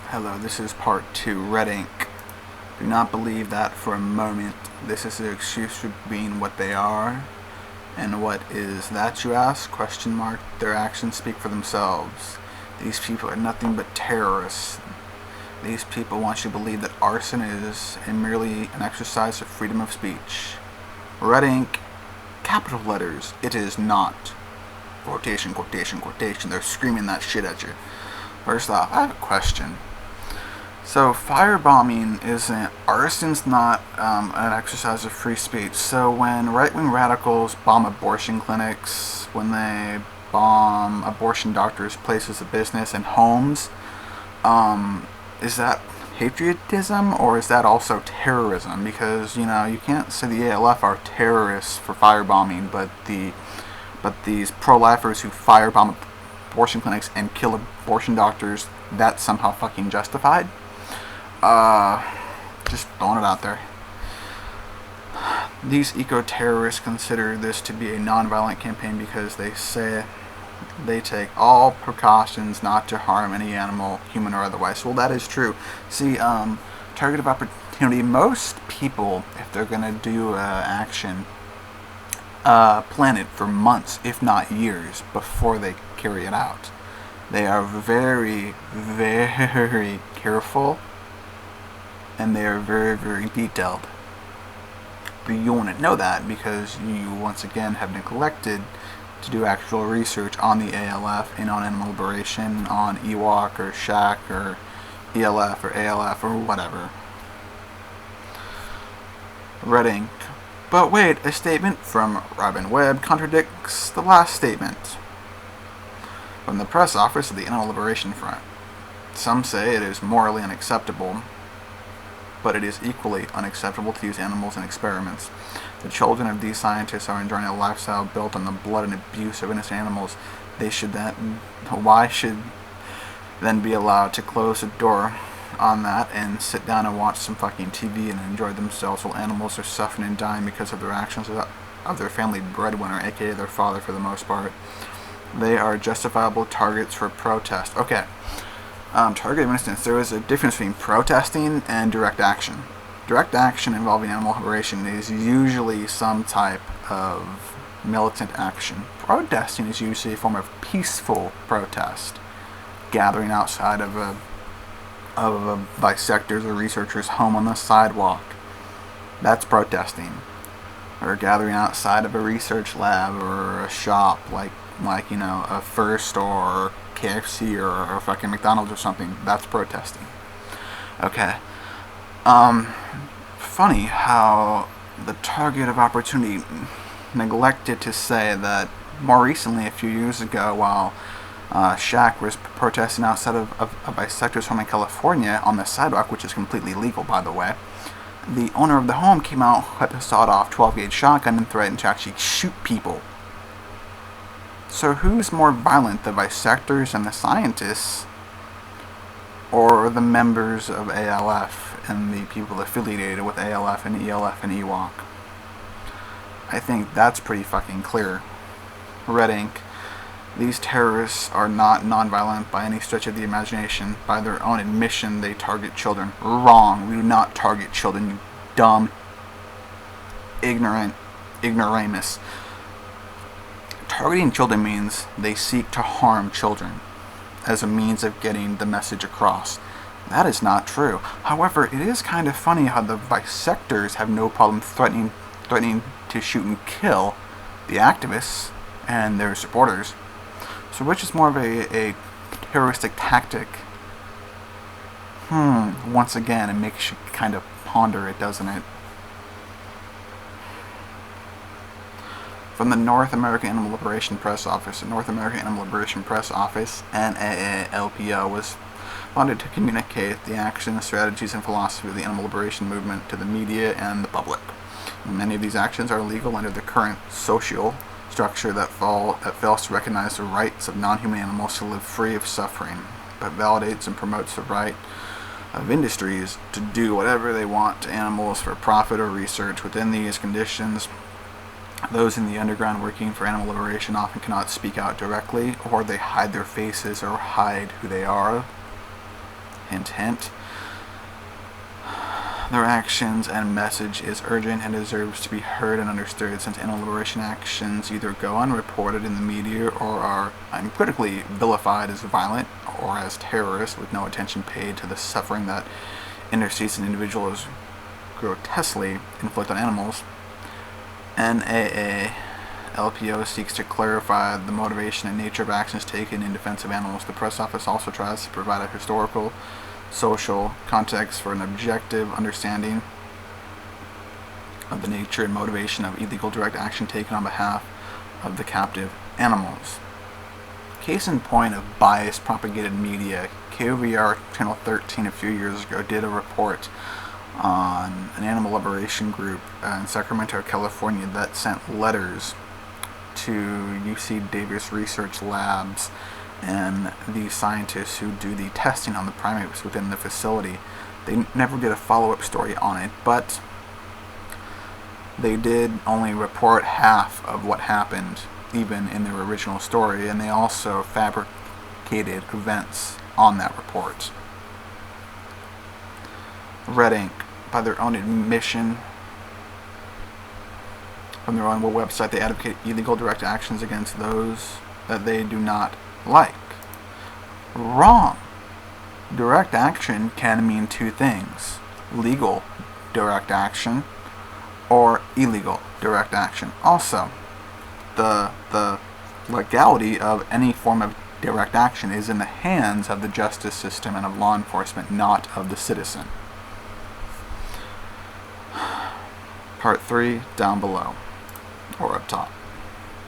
Hello, this is part 2, Red Ink. Do not believe that for a moment. This is an excuse for being what they are. And what is that, you ask? Question mark. Their actions speak for themselves. These people are nothing but terrorists. These people want you to believe that arson is merely an exercise of freedom of speech. Red Ink, capital letters. It is not. Quotation, quotation, quotation. They're screaming that shit at you. First off, I have a question. So firebombing isn't, arson's not an exercise of free speech. So when right-wing radicals bomb abortion clinics, when they bomb abortion doctors, places of business, and homes, is that patriotism or is that also terrorism? Because, you know, you can't say the ALF are terrorists for firebombing, but these pro-lifers who firebomb abortion clinics and kill abortion doctors, that's somehow fucking justified? Just throwing it out there. These eco-terrorists consider this to be a non-violent campaign because they say they take all precautions not to harm any animal, human or otherwise. Well, that is true. See, target of opportunity, most people, if they're gonna do action, plan it for months, if not years, before they carry it out. They are very, very careful, and they are very, very detailed. But you want to know that because you, once again, have neglected to do actual research on the ALF and on animal liberation, on Ewok or Shack or ELF or ALF or whatever. Red Ink. But wait, a statement from Robin Webb contradicts the last statement from the press office of the Animal Liberation Front. Some say it is morally unacceptable, but it is equally unacceptable to use animals in experiments. The children of these scientists are enjoying a lifestyle built on the blood and abuse of innocent animals. Why should then be allowed to close the door on that and sit down and watch some fucking TV and enjoy themselves while animals are suffering and dying because of their actions of their family breadwinner, aka their father for the most part. They are justifiable targets for protest. Okay. Target of instance, there is a difference between protesting and direct action. Direct action involving animal liberation is usually some type of militant action. Protesting is usually a form of peaceful protest, gathering outside of a bisector's or researcher's home on the sidewalk. That's protesting. Or gathering outside of a research lab or a shop, like you know, a First or KFC or fucking McDonald's or something. That's protesting. Okay. Funny how the target of opportunity neglected to say that more recently, a few years ago, while Shaq was protesting outside of a bisector's home in California on the sidewalk, which is completely legal, by the way, the owner of the home came out with a sawed-off 12-gauge shotgun and threatened to actually shoot people. So who's more violent, the bisectors and the scientists, or the members of ALF and the people affiliated with ALF and ELF and Ewok? I think that's pretty fucking clear. Red Ink. These terrorists are not non-violent by any stretch of the imagination. By their own admission, they target children. Wrong. We do not target children, you dumb, ignoramus. Targeting children means they seek to harm children as a means of getting the message across. That is not true. However, it is kind of funny how the bisectors have no problem threatening to shoot and kill the activists and their supporters. So which is more of a terroristic tactic? Once again, it makes you kind of ponder it, doesn't it? From the North American Animal Liberation Press Office. The North American Animal Liberation Press Office, NAALPO, was funded to communicate the actions, strategies, and philosophy of the animal liberation movement to the media and the public. Many of these actions are illegal under the current social structure that fails to recognize the rights of non-human animals to live free of suffering, but validates and promotes the right of industries to do whatever they want to animals for profit or research. Within these conditions, those in the underground working for animal liberation often cannot speak out directly, or they hide their faces or hide who they are. hint hint. Their actions and message is urgent and deserves to be heard and understood, since animal liberation actions either go unreported in the media or are uncritically vilified as violent or as terrorists, with no attention paid to the suffering that interseason individuals grotesquely inflict on animals. NAALPO seeks to clarify the motivation and nature of actions taken in defense of animals. The press office also tries to provide a historical, social context for an objective understanding of the nature and motivation of illegal direct action taken on behalf of the captive animals. Case in point of bias propagated media, KOVR Channel 13 a few years ago did a report on an animal liberation group in Sacramento, California, that sent letters to UC Davis Research Labs and the scientists who do the testing on the primates within the facility. They never did a follow-up story on it, but they did only report half of what happened, even in their original story, and they also fabricated events on that report. Red Ink, by their own admission, from their own website, they advocate illegal direct actions against those that they do not like. Wrong. Direct action can mean two things: legal direct action or illegal direct action. Also, the legality of any form of direct action is in the hands of the justice system and of law enforcement, not of the citizen. Part 3 down below, or up top.